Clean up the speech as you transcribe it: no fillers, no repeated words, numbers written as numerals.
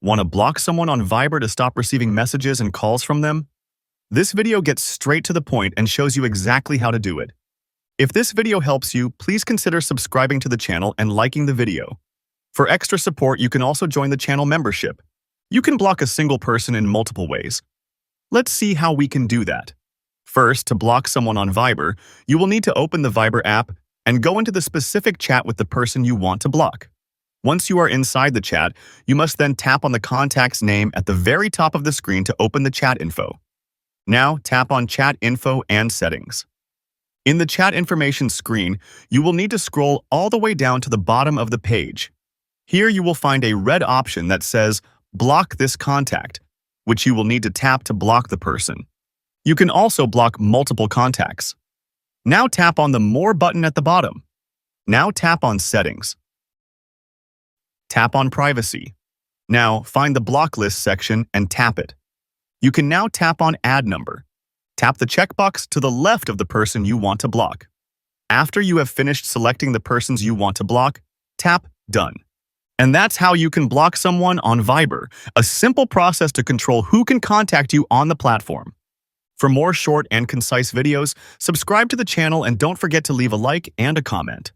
Want to block someone on Viber to stop receiving messages and calls from them? This video gets straight to the point and shows you exactly how to do it. If this video helps you, please consider subscribing to the channel and liking the video. For extra support, you can also join the channel membership. You can block a single person in multiple ways. Let's see how we can do that. First, to block someone on Viber, you will need to open the Viber app and go into the specific chat with the person you want to block. Once you are inside the chat, you must then tap on the contact's name at the very top of the screen to open the chat info. Now, tap on Chat Info and Settings. In the chat information screen, you will need to scroll all the way down to the bottom of the page. Here you will find a red option that says Block this contact, which you will need to tap to block the person. You can also block multiple contacts. Now tap on the More button at the bottom. Now tap on Settings. Tap on Privacy. Now find the Block List section and tap it. You can now tap on Add Number. Tap the checkbox to the left of the person you want to block. After you have finished selecting the persons you want to block, tap Done. And that's how you can block someone on Viber, a simple process to control who can contact you on the platform. For more short and concise videos, subscribe to the channel and don't forget to leave a like and a comment.